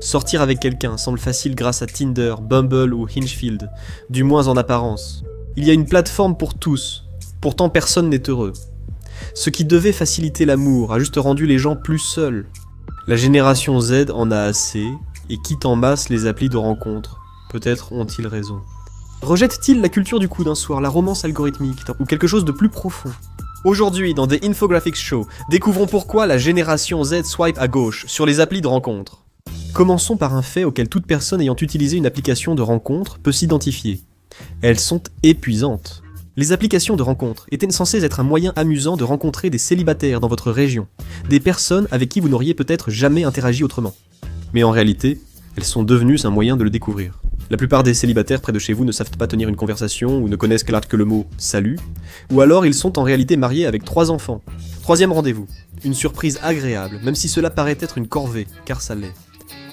Sortir avec quelqu'un semble facile grâce à Tinder, Bumble ou Hingefield, du moins en apparence. Il y a une plateforme pour tous, pourtant personne n'est heureux. Ce qui devait faciliter l'amour a juste rendu les gens plus seuls. La génération Z en a assez et quitte en masse les applis de rencontres. Peut-être ont-ils raison. Rejette-t-il la culture du coup d'un soir, la romance algorithmique, ou quelque chose de plus profond? Aujourd'hui, dans The Infographics Show, découvrons pourquoi la génération Z swipe à gauche sur les applis de rencontres. Commençons par un fait auquel toute personne ayant utilisé une application de rencontre peut s'identifier. Elles sont épuisantes. Les applications de rencontre étaient censées être un moyen amusant de rencontrer des célibataires dans votre région, des personnes avec qui vous n'auriez peut-être jamais interagi autrement. Mais en réalité, elles sont devenues un moyen de le découvrir. La plupart des célibataires près de chez vous ne savent pas tenir une conversation ou ne connaissent que le mot « salut », ou alors ils sont en réalité mariés avec 3 enfants. Troisième rendez-vous, une surprise agréable, même si cela paraît être une corvée, car ça l'est.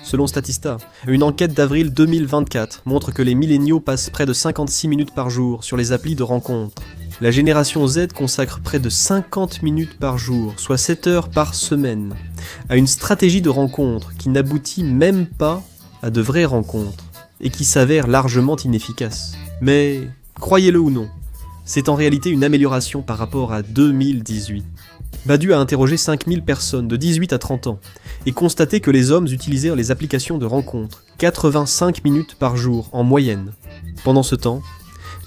Selon Statista, une enquête d'avril 2024 montre que les milléniaux passent près de 56 minutes par jour sur les applis de rencontres. La génération Z consacre près de 50 minutes par jour, soit 7 heures par semaine, à une stratégie de rencontre qui n'aboutit même pas à de vraies rencontres, et qui s'avère largement inefficace. Mais, croyez-le ou non, c'est en réalité une amélioration par rapport à 2018. Badu a interrogé 5000 personnes de 18 à 30 ans et constaté que les hommes utilisèrent les applications de rencontres 85 minutes par jour en moyenne. Pendant ce temps,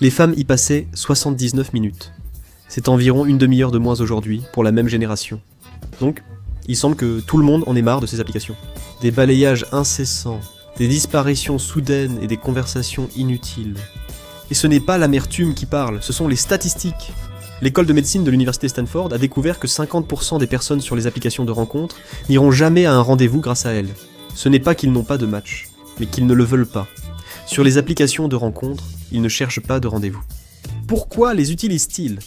les femmes y passaient 79 minutes. C'est environ une demi-heure de moins aujourd'hui pour la même génération. Donc, il semble que tout le monde en ait marre de ces applications. Des balayages incessants, des disparitions soudaines et des conversations inutiles. Et ce n'est pas l'amertume qui parle, ce sont les statistiques. L'école de médecine de l'université Stanford a découvert que 50% des personnes sur les applications de rencontres n'iront jamais à un rendez-vous grâce à elles. Ce n'est pas qu'ils n'ont pas de match, mais qu'ils ne le veulent pas. Sur les applications de rencontres, ils ne cherchent pas de rendez-vous. Pourquoi les utilisent-ils ?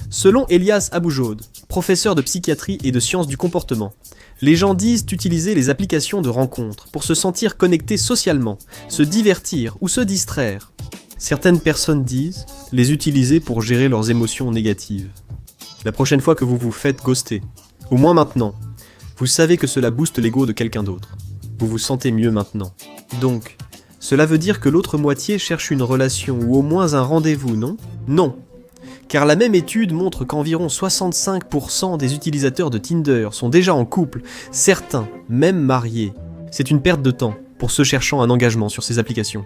Selon Elias Aboujod, professeur de psychiatrie et de sciences du comportement, les gens disent utiliser les applications de rencontres pour se sentir connectés socialement, se divertir ou se distraire. Certaines personnes disent les utiliser pour gérer leurs émotions négatives. La prochaine fois que vous vous faites ghoster, au moins maintenant, vous savez que cela booste l'ego de quelqu'un d'autre. Vous vous sentez mieux maintenant. Donc, cela veut dire que l'autre moitié cherche une relation ou au moins un rendez-vous, non ? Non. Car la même étude montre qu'environ 65% des utilisateurs de Tinder sont déjà en couple, certains même mariés. C'est une perte de temps pour ceux cherchant un engagement sur ces applications.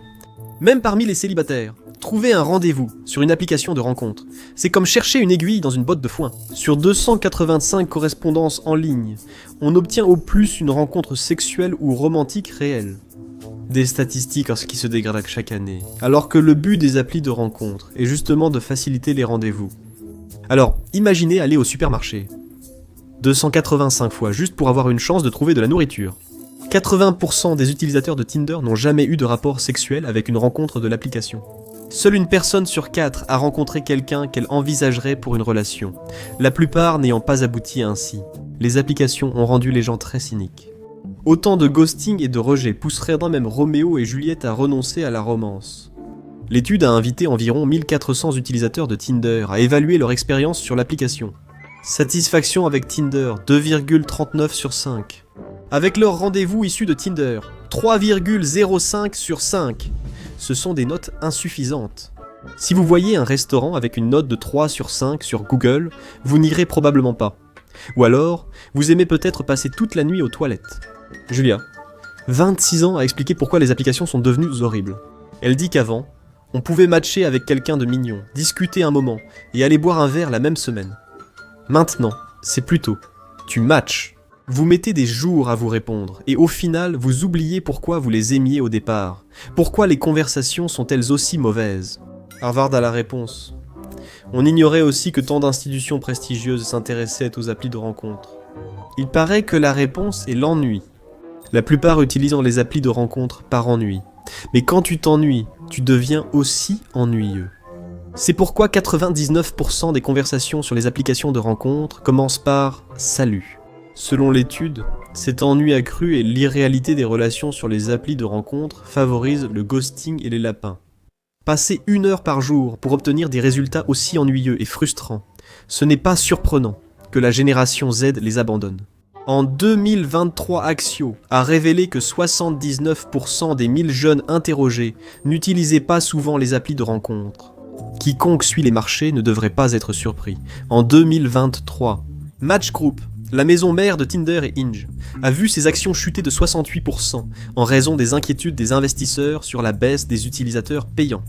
Même parmi les célibataires, trouver un rendez-vous sur une application de rencontre, c'est comme chercher une aiguille dans une botte de foin. Sur 285 correspondances en ligne, on obtient au plus une rencontre sexuelle ou romantique réelle. Des statistiques qui se dégradent chaque année, alors que le but des applis de rencontre est justement de faciliter les rendez-vous. Alors, imaginez aller au supermarché. 285 fois juste pour avoir une chance de trouver de la nourriture. 80% des utilisateurs de Tinder n'ont jamais eu de rapport sexuel avec une rencontre de l'application. Seule une personne sur 4 a rencontré quelqu'un qu'elle envisagerait pour une relation, la plupart n'ayant pas abouti ainsi. Les applications ont rendu les gens très cyniques. Autant de ghosting et de rejet pousseraient dans même Roméo et Juliette à renoncer à la romance. L'étude a invité environ 1400 utilisateurs de Tinder à évaluer leur expérience sur l'application. Satisfaction avec Tinder, 2,39 sur 5. Avec leur rendez-vous issu de Tinder, 3,05 sur 5. Ce sont des notes insuffisantes. Si vous voyez un restaurant avec une note de 3 sur 5 sur Google, vous n'irez probablement pas. Ou alors, vous aimez peut-être passer toute la nuit aux toilettes. Julia, 26 ans, a expliqué pourquoi les applications sont devenues horribles. Elle dit qu'avant, on pouvait matcher avec quelqu'un de mignon, discuter un moment, et aller boire un verre la même semaine. Maintenant, c'est plutôt, tu matches. Vous mettez des jours à vous répondre, et au final, vous oubliez pourquoi vous les aimiez au départ. Pourquoi les conversations sont-elles aussi mauvaises ? Harvard a la réponse. On ignorait aussi que tant d'institutions prestigieuses s'intéressaient aux applis de rencontre. Il paraît que la réponse est l'ennui. La plupart utilisant les applis de rencontre par ennui. Mais quand tu t'ennuies, tu deviens aussi ennuyeux. C'est pourquoi 99% des conversations sur les applications de rencontre commencent par « salut ». Selon l'étude, cet ennui accru et l'irréalité des relations sur les applis de rencontre favorisent le ghosting et les lapins. Passer 1 heure par jour pour obtenir des résultats aussi ennuyeux et frustrants, ce n'est pas surprenant que la génération Z les abandonne. En 2023, Axio a révélé que 79% des 1000 jeunes interrogés n'utilisaient pas souvent les applis de rencontre. Quiconque suit les marchés ne devrait pas être surpris. En 2023, Match Group, la maison mère de Tinder et Hinge, a vu ses actions chuter de 68% en raison des inquiétudes des investisseurs sur la baisse des utilisateurs payants.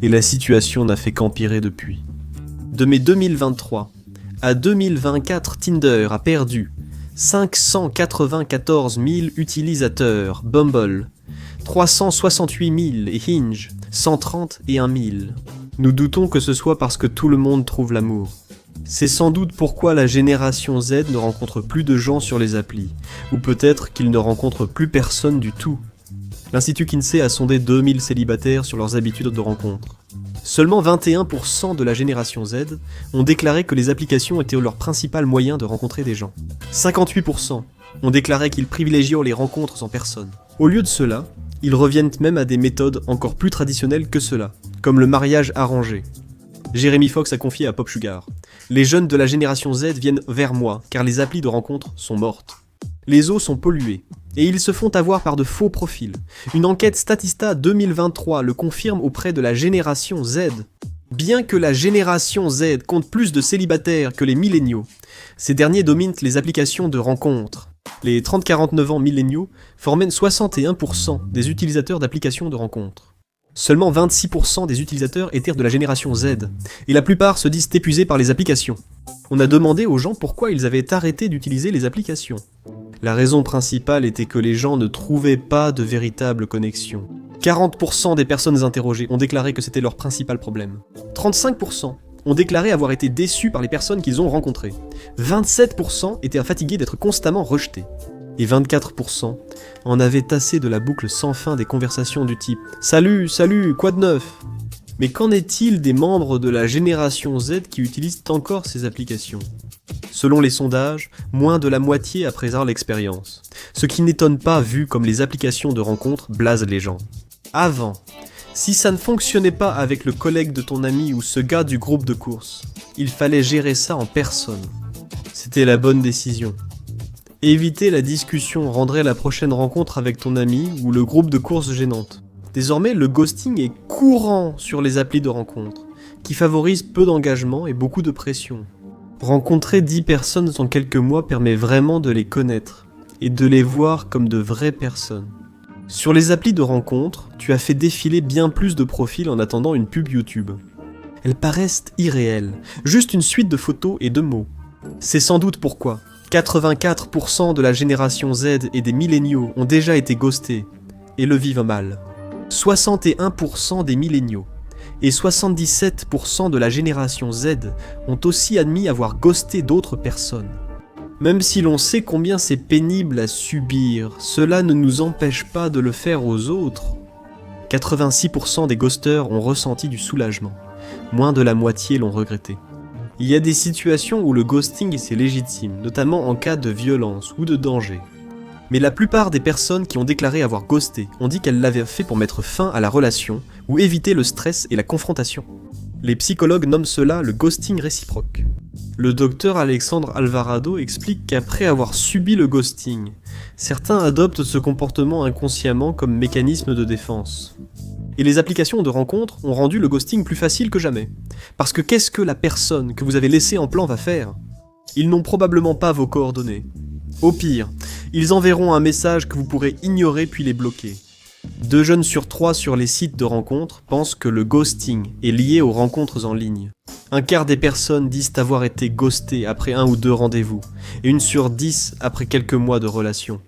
Et la situation n'a fait qu'empirer depuis. De mai 2023 à 2024, Tinder a perdu 594 000 utilisateurs, Bumble 368 000 et Hinge 131 000. Nous doutons que ce soit parce que tout le monde trouve l'amour. C'est sans doute pourquoi la génération Z ne rencontre plus de gens sur les applis, ou peut-être qu'ils ne rencontrent plus personne du tout. L'Institut Kinsey a sondé 2000 célibataires sur leurs habitudes de rencontre. Seulement 21% de la génération Z ont déclaré que les applications étaient leur principal moyen de rencontrer des gens. 58% ont déclaré qu'ils privilégiaient les rencontres en personne. Au lieu de cela, ils reviennent même à des méthodes encore plus traditionnelles que cela, comme le mariage arrangé. Jeremy Fox a confié à Pop Sugar: « Les jeunes de la génération Z viennent vers moi, car les applis de rencontre sont mortes. Les eaux sont polluées, et ils se font avoir par de faux profils. Une enquête Statista 2023 le confirme auprès de la génération Z. Bien que la génération Z compte plus de célibataires que les milléniaux, ces derniers dominent les applications de rencontres. Les 30-49 ans milléniaux formaient 61% des utilisateurs d'applications de rencontres. Seulement 26% des utilisateurs étaient de la génération Z, et la plupart se disent épuisés par les applications. On a demandé aux gens pourquoi ils avaient arrêté d'utiliser les applications. La raison principale était que les gens ne trouvaient pas de véritable connexion. 40% des personnes interrogées ont déclaré que c'était leur principal problème. 35% ont déclaré avoir été déçus par les personnes qu'ils ont rencontrées. 27% étaient fatigués d'être constamment rejetés. Et 24% en avaient assez de la boucle sans fin des conversations du type « Salut, salut, quoi de neuf ?» Mais qu'en est-il des membres de la génération Z qui utilisent encore ces applications ? Selon les sondages, moins de la moitié à présent l'expérience. Ce qui n'étonne pas vu comme les applications de rencontres blasent les gens. Avant, si ça ne fonctionnait pas avec le collègue de ton ami ou ce gars du groupe de course, il fallait gérer ça en personne. C'était la bonne décision. Éviter la discussion rendrait la prochaine rencontre avec ton ami ou le groupe de course gênante. Désormais, le ghosting est courant sur les applis de rencontre, qui favorisent peu d'engagement et beaucoup de pression. Rencontrer 10 personnes en quelques mois permet vraiment de les connaître et de les voir comme de vraies personnes. Sur les applis de rencontre, tu as fait défiler bien plus de profils en attendant une pub YouTube. Elles paraissent irréelles, juste une suite de photos et de mots. C'est sans doute pourquoi 84% de la génération Z et des milléniaux ont déjà été ghostés et le vivent mal. 61% des milléniaux et 77% de la génération Z ont aussi admis avoir ghosté d'autres personnes. Même si l'on sait combien c'est pénible à subir, cela ne nous empêche pas de le faire aux autres. 86% des ghosteurs ont ressenti du soulagement, moins de la moitié l'ont regretté. Il y a des situations où le ghosting c'est légitime, notamment en cas de violence ou de danger. Mais la plupart des personnes qui ont déclaré avoir ghosté ont dit qu'elles l'avaient fait pour mettre fin à la relation ou éviter le stress et la confrontation. Les psychologues nomment cela le ghosting réciproque. Le docteur Alexandre Alvarado explique qu'après avoir subi le ghosting, certains adoptent ce comportement inconsciemment comme mécanisme de défense. Et les applications de rencontres ont rendu le ghosting plus facile que jamais. Parce que qu'est-ce que la personne que vous avez laissée en plan va faire ? Ils n'ont probablement pas vos coordonnées. Au pire, ils enverront un message que vous pourrez ignorer puis les bloquer. 2 jeunes sur 3 sur les sites de rencontres pensent que le ghosting est lié aux rencontres en ligne. Un quart des personnes disent avoir été ghostées après 1 ou 2 rendez-vous, et 1 sur 10 après quelques mois de relation.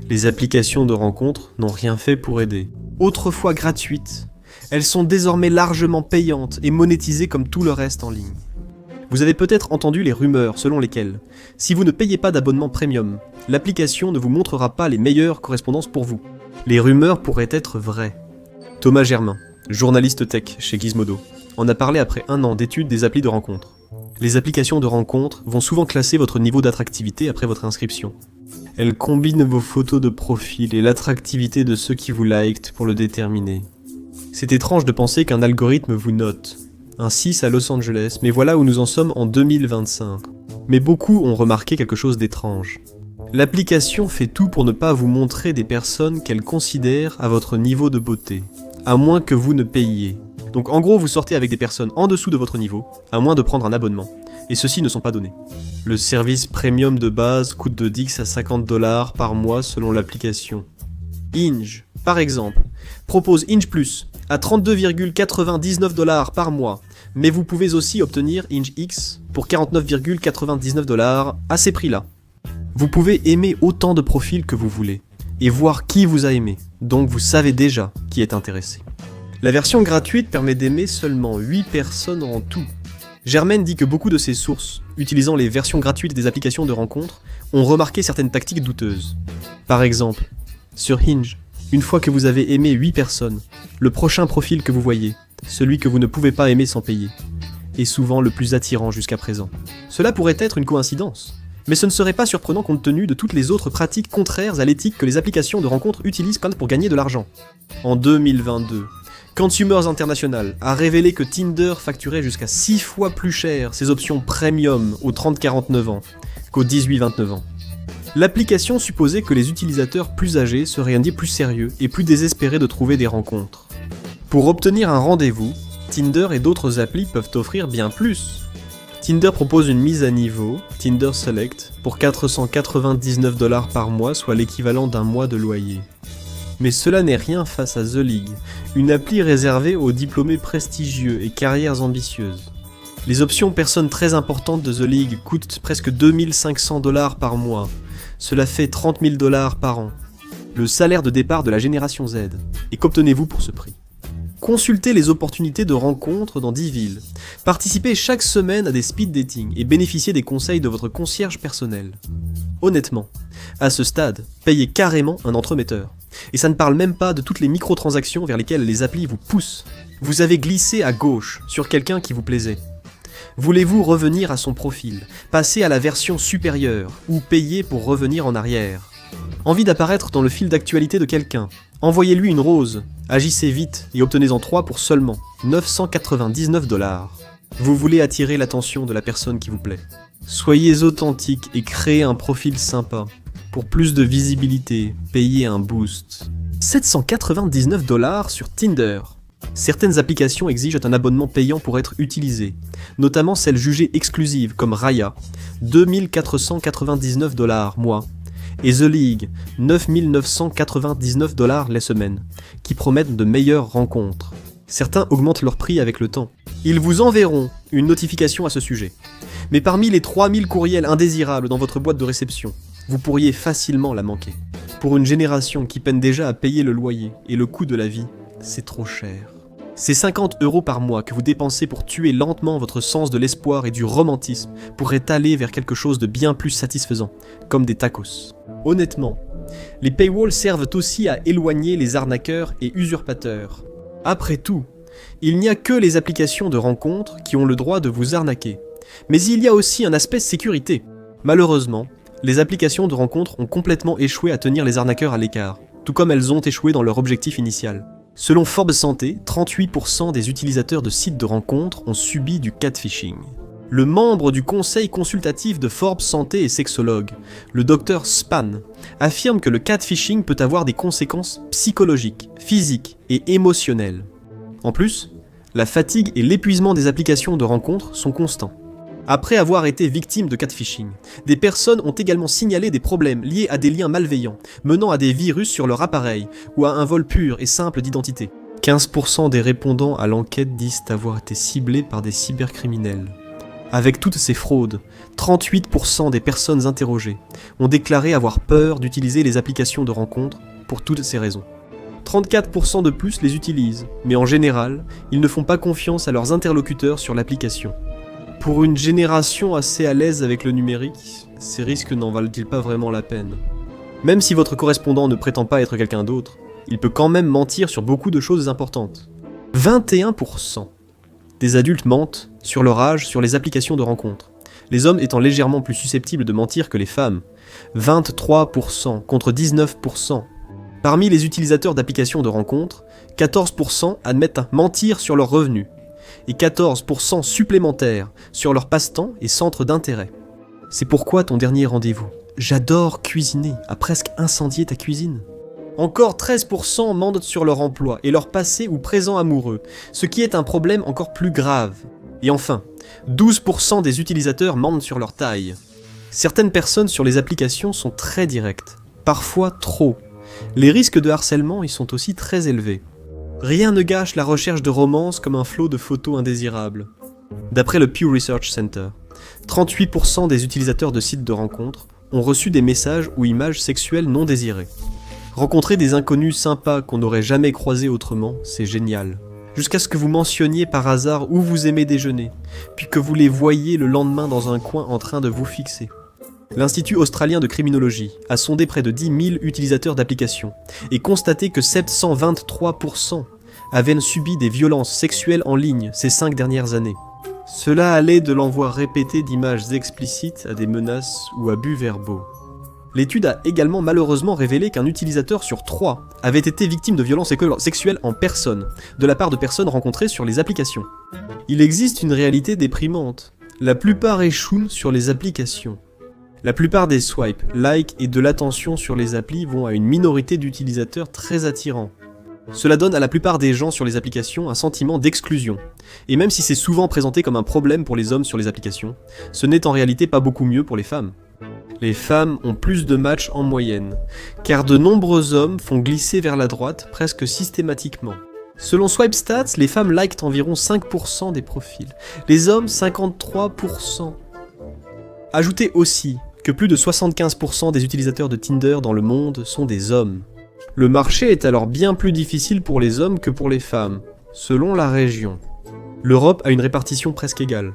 Les applications de rencontres n'ont rien fait pour aider. Autrefois gratuites, elles sont désormais largement payantes et monétisées comme tout le reste en ligne. Vous avez peut-être entendu les rumeurs selon lesquelles, si vous ne payez pas d'abonnement premium, l'application ne vous montrera pas les meilleures correspondances pour vous. Les rumeurs pourraient être vraies. Thomas Germain, journaliste tech chez Gizmodo, en a parlé après 1 an d'études des applis de rencontres. Les applications de rencontres vont souvent classer votre niveau d'attractivité après votre inscription. Elles combinent vos photos de profil et l'attractivité de ceux qui vous likent pour le déterminer. C'est étrange de penser qu'un algorithme vous note. Un 6 à Los Angeles, mais voilà où nous en sommes en 2025. Mais beaucoup ont remarqué quelque chose d'étrange. L'application fait tout pour ne pas vous montrer des personnes qu'elle considère à votre niveau de beauté, à moins que vous ne payiez. Donc en gros, vous sortez avec des personnes en dessous de votre niveau, à moins de prendre un abonnement, et ceux-ci ne sont pas donnés. Le service premium de base coûte de 10 à 50 $ par mois selon l'application. Hinge, par exemple, propose Hinge Plus à 32,99 $ par mois, mais vous pouvez aussi obtenir Hinge X pour 49,99 $ à ces prix-là. Vous pouvez aimer autant de profils que vous voulez, et voir qui vous a aimé, donc vous savez déjà qui est intéressé. La version gratuite permet d'aimer seulement 8 personnes en tout. Germaine dit que beaucoup de ses sources, utilisant les versions gratuites des applications de rencontres, ont remarqué certaines tactiques douteuses. Par exemple, sur Hinge, une fois que vous avez aimé 8 personnes, le prochain profil que vous voyez, celui que vous ne pouvez pas aimer sans payer, est souvent le plus attirant jusqu'à présent. Cela pourrait être une coïncidence, mais ce ne serait pas surprenant compte tenu de toutes les autres pratiques contraires à l'éthique que les applications de rencontres utilisent pour gagner de l'argent. En 2022, Consumers International a révélé que Tinder facturait jusqu'à 6 fois plus cher ses options premium aux 30-49 ans qu'aux 18-29 ans. L'application supposait que les utilisateurs plus âgés seraient plus sérieux et plus désespérés de trouver des rencontres. Pour obtenir un rendez-vous, Tinder et d'autres applis peuvent offrir bien plus. Tinder propose une mise à niveau, Tinder Select, pour 499 $ par mois, soit l'équivalent d'un mois de loyer. Mais cela n'est rien face à The League, une appli réservée aux diplômés prestigieux et carrières ambitieuses. Les options personnes très importantes de The League coûtent presque 2500 $ par mois, cela fait 30 000 $ par an. Le salaire de départ de la génération Z. Et qu'obtenez-vous pour ce prix ? Consultez les opportunités de rencontres dans 10 villes. Participez chaque semaine à des speed dating et bénéficiez des conseils de votre concierge personnel. Honnêtement, à ce stade, payez carrément un entremetteur. Et ça ne parle même pas de toutes les microtransactions vers lesquelles les applis vous poussent. Vous avez glissé à gauche sur quelqu'un qui vous plaisait. Voulez-vous revenir à son profil, passer à la version supérieure, ou payer pour revenir en arrière ? Envie d'apparaître dans le fil d'actualité de quelqu'un ? Envoyez-lui une rose, agissez vite et obtenez-en 3 pour seulement 999 $. Vous voulez attirer l'attention de la personne qui vous plaît. Soyez authentique et créez un profil sympa. Pour plus de visibilité, payez un boost. 799 $ sur Tinder. Certaines applications exigent un abonnement payant pour être utilisées, notamment celles jugées exclusives comme Raya, 2499 $ mois, et The League, 9999 $ les semaines, qui promettent de meilleures rencontres. Certains augmentent leur prix avec le temps. Ils vous enverront une notification à ce sujet. Mais parmi les 3000 courriels indésirables dans votre boîte de réception, vous pourriez facilement la manquer. Pour une génération qui peine déjà à payer le loyer et le coût de la vie, c'est trop cher. Ces 50 € par mois que vous dépensez pour tuer lentement votre sens de l'espoir et du romantisme pourraient aller vers quelque chose de bien plus satisfaisant, comme des tacos. Honnêtement, les paywalls servent aussi à éloigner les arnaqueurs et usurpateurs. Après tout, il n'y a que les applications de rencontres qui ont le droit de vous arnaquer. Mais il y a aussi un aspect sécurité. Malheureusement, les applications de rencontres ont complètement échoué à tenir les arnaqueurs à l'écart, tout comme elles ont échoué dans leur objectif initial. Selon Forbes Santé, 38% des utilisateurs de sites de rencontres ont subi du catfishing. Le membre du conseil consultatif de Forbes Santé et sexologue, le Dr Span, affirme que le catfishing peut avoir des conséquences psychologiques, physiques et émotionnelles. En plus, la fatigue et l'épuisement des applications de rencontres sont constants. Après avoir été victimes de catfishing, des personnes ont également signalé des problèmes liés à des liens malveillants, menant à des virus sur leur appareil ou à un vol pur et simple d'identité. 15% des répondants à l'enquête disent avoir été ciblés par des cybercriminels. Avec toutes ces fraudes, 38% des personnes interrogées ont déclaré avoir peur d'utiliser les applications de rencontres pour toutes ces raisons. 34% de plus les utilisent, mais en général, ils ne font pas confiance à leurs interlocuteurs sur l'application. Pour une génération assez à l'aise avec le numérique, ces risques n'en valent-ils pas vraiment la peine ? Même si votre correspondant ne prétend pas être quelqu'un d'autre, il peut quand même mentir sur beaucoup de choses importantes. 21% des adultes mentent sur leur âge sur les applications de rencontres, les hommes étant légèrement plus susceptibles de mentir que les femmes. 23% contre 19%. Parmi les utilisateurs d'applications de rencontres, 14% admettent mentir sur leurs revenus, et 14% supplémentaires sur leur passe-temps et centre d'intérêt. C'est pourquoi ton dernier rendez-vous J'adore cuisiner, a presque incendié ta cuisine. Encore 13% mentent sur leur emploi et leur passé ou présent amoureux, ce qui est un problème encore plus grave. Et enfin, 12% des utilisateurs mentent sur leur taille. Certaines personnes sur les applications sont très directes, parfois trop. Les risques de harcèlement y sont aussi très élevés. Rien ne gâche la recherche de romance comme un flot de photos indésirables. D'après le Pew Research Center, 38% des utilisateurs de sites de rencontres ont reçu des messages ou images sexuelles non désirées. Rencontrer des inconnus sympas qu'on n'aurait jamais croisés autrement, c'est génial. Jusqu'à ce que vous mentionniez par hasard où vous aimez déjeuner, puis que vous les voyiez le lendemain dans un coin en train de vous fixer. L'Institut australien de criminologie a sondé près de 10 000 utilisateurs d'applications et constaté que 723% avaient subi des violences sexuelles en ligne ces 5 dernières années. Cela allait de l'envoi répété d'images explicites à des menaces ou abus verbaux. L'étude a également malheureusement révélé qu'un utilisateur sur 3 avait été victime de violences sexuelles en personne, de la part de personnes rencontrées sur les applications. Il existe une réalité déprimante. La plupart échouent sur les applications. La plupart des swipes, likes et de l'attention sur les applis vont à une minorité d'utilisateurs très attirants. Cela donne à la plupart des gens sur les applications un sentiment d'exclusion. Et même si c'est souvent présenté comme un problème pour les hommes sur les applications, ce n'est en réalité pas beaucoup mieux pour les femmes. Les femmes ont plus de matchs en moyenne, car de nombreux hommes font glisser vers la droite presque systématiquement. Selon SwipeStats, les femmes likent environ 5% des profils, les hommes 53%. Ajoutez aussi que plus de 75% des utilisateurs de Tinder dans le monde sont des hommes. Le marché est alors bien plus difficile pour les hommes que pour les femmes, selon la région. L'Europe a une répartition presque égale.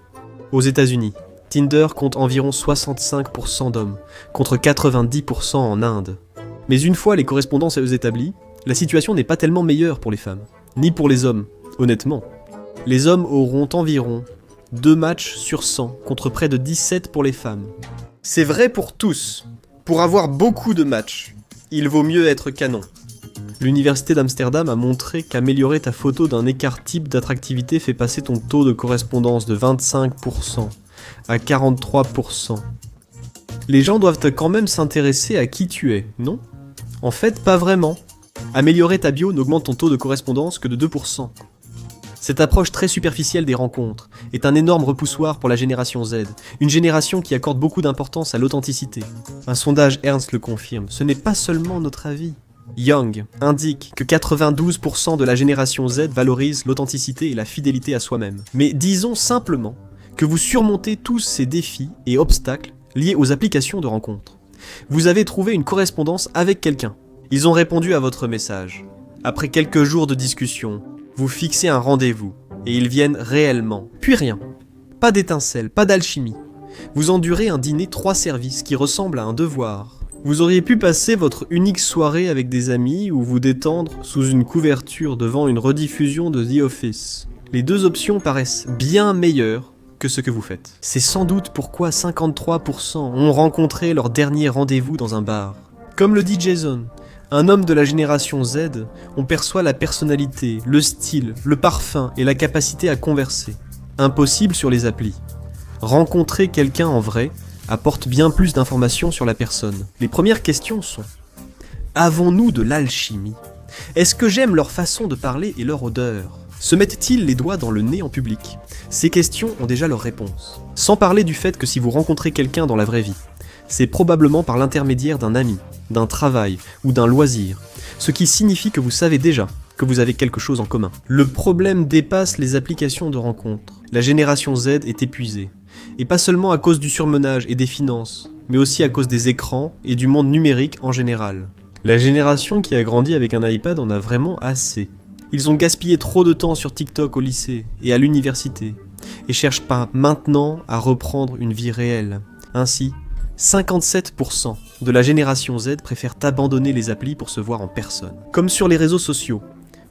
Aux États-Unis, Tinder compte environ 65% d'hommes, contre 90% en Inde. Mais une fois les correspondances établies, la situation n'est pas tellement meilleure pour les femmes, ni pour les hommes, honnêtement. Les hommes auront environ 2 matchs sur 100, contre près de 17 pour les femmes. C'est vrai pour tous. Pour avoir beaucoup de matchs, il vaut mieux être canon. L'université d'Amsterdam a montré qu'améliorer ta photo d'un écart type d'attractivité fait passer ton taux de correspondance de 25% à 43%. Les gens doivent quand même s'intéresser à qui tu es, non ? En fait, pas vraiment. Améliorer ta bio n'augmente ton taux de correspondance que de 2%. Cette approche très superficielle des rencontres est un énorme repoussoir pour la génération Z, une génération qui accorde beaucoup d'importance à l'authenticité. Un sondage Ernst le confirme, ce n'est pas seulement notre avis. Young indique que 92% de la génération Z valorise l'authenticité et la fidélité à soi-même. Mais disons simplement que vous surmontez tous ces défis et obstacles liés aux applications de rencontres. Vous avez trouvé une correspondance avec quelqu'un. Ils ont répondu à votre message. Après quelques jours de discussion, vous fixez un rendez-vous, et ils viennent réellement. Puis rien. Pas d'étincelle, pas d'alchimie. Vous endurez un dîner 3 services qui ressemble à un devoir. Vous auriez pu passer votre unique soirée avec des amis ou vous détendre sous une couverture devant une rediffusion de The Office. Les 2 options paraissent bien meilleures que ce que vous faites. C'est sans doute pourquoi 53% ont rencontré leur dernier rendez-vous dans un bar. Comme le dit Jason, un homme de la génération Z, on perçoit la personnalité, le style, le parfum et la capacité à converser. Impossible sur les applis. Rencontrer quelqu'un en vrai apporte bien plus d'informations sur la personne. Les premières questions sont: avons-nous de l'alchimie ? Est-ce que j'aime leur façon de parler et leur odeur ? Se mettent-ils les doigts dans le nez en public ? Ces questions ont déjà leur réponse. Sans parler du fait que si vous rencontrez quelqu'un dans la vraie vie, c'est probablement par l'intermédiaire d'un ami, d'un travail ou d'un loisir, ce qui signifie que vous savez déjà que vous avez quelque chose en commun. Le problème dépasse les applications de rencontres. La génération Z est épuisée. Et pas seulement à cause du surmenage et des finances, mais aussi à cause des écrans et du monde numérique en général. La génération qui a grandi avec un iPad en a vraiment assez. Ils ont gaspillé trop de temps sur TikTok au lycée et à l'université, et cherchent pas maintenant à reprendre une vie réelle. Ainsi, 57% de la génération Z préfèrent abandonner les applis pour se voir en personne. Comme sur les réseaux sociaux,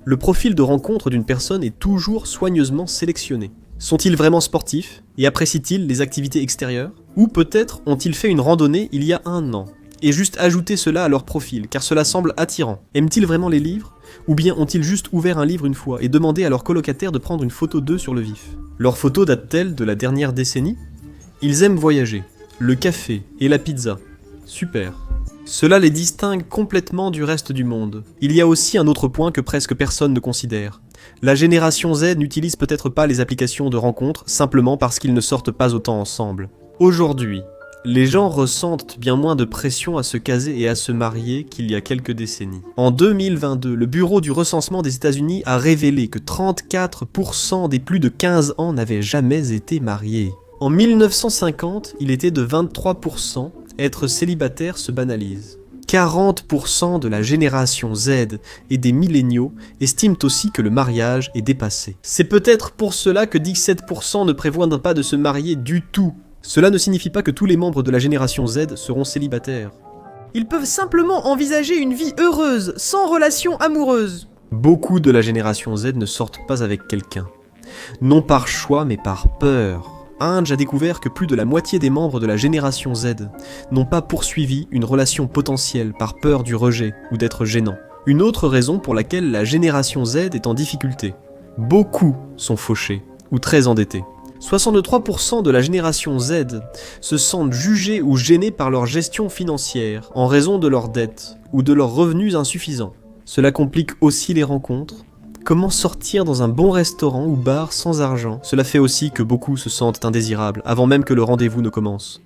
le profil de rencontre d'une personne est toujours soigneusement sélectionné. Sont-ils vraiment sportifs et apprécient-ils les activités extérieures ? Ou peut-être ont-ils fait une randonnée il y a 1 an et juste ajouté cela à leur profil car cela semble attirant. Aiment-ils vraiment les livres ? Ou bien ont-ils juste ouvert un livre une fois et demandé à leur colocataire de prendre une photo d'eux sur le vif ? Leur photo date-t-elle de la dernière décennie ? Ils aiment voyager, le café et la pizza. Super. Cela les distingue complètement du reste du monde. Il y a aussi un autre point que presque personne ne considère. La génération Z n'utilise peut-être pas les applications de rencontres simplement parce qu'ils ne sortent pas autant ensemble. Aujourd'hui, les gens ressentent bien moins de pression à se caser et à se marier qu'il y a quelques décennies. En 2022, le bureau du recensement des États-Unis a révélé que 34% des plus de 15 ans n'avaient jamais été mariés. En 1950, il était de 23%, être célibataire se banalise. 40% de la génération Z et des milléniaux estiment aussi que le mariage est dépassé. C'est peut-être pour cela que 17% ne prévoient pas de se marier du tout. Cela ne signifie pas que tous les membres de la génération Z seront célibataires. Ils peuvent simplement envisager une vie heureuse, sans relation amoureuse. Beaucoup de la génération Z ne sortent pas avec quelqu'un. Non par choix, mais par peur. Inge a découvert que plus de la moitié des membres de la génération Z n'ont pas poursuivi une relation potentielle par peur du rejet ou d'être gênant. Une autre raison pour laquelle la génération Z est en difficulté. Beaucoup sont fauchés ou très endettés. 63% de la génération Z se sentent jugés ou gênés par leur gestion financière en raison de leurs dettes ou de leurs revenus insuffisants. Cela complique aussi les rencontres. Comment sortir dans un bon restaurant ou bar sans argent? Cela fait aussi que beaucoup se sentent indésirables avant même que le rendez-vous ne commence.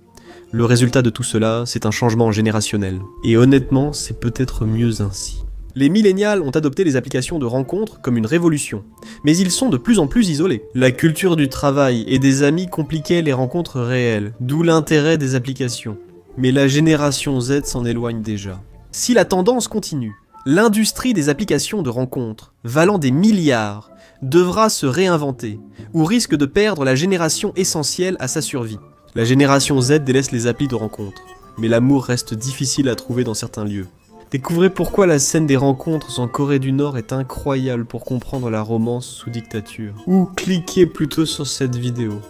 Le résultat de tout cela, c'est un changement générationnel. Et honnêtement, c'est peut-être mieux ainsi. Les millénials ont adopté les applications de rencontres comme une révolution, mais ils sont de plus en plus isolés. La culture du travail et des amis compliquait les rencontres réelles, d'où l'intérêt des applications. Mais la génération Z s'en éloigne déjà. Si la tendance continue, l'industrie des applications de rencontres, valant des milliards, devra se réinventer, ou risque de perdre la génération essentielle à sa survie. La génération Z délaisse les applis de rencontres, mais l'amour reste difficile à trouver dans certains lieux. Découvrez pourquoi la scène des rencontres en Corée du Nord est incroyable pour comprendre la romance sous dictature. Ou cliquez plutôt sur cette vidéo.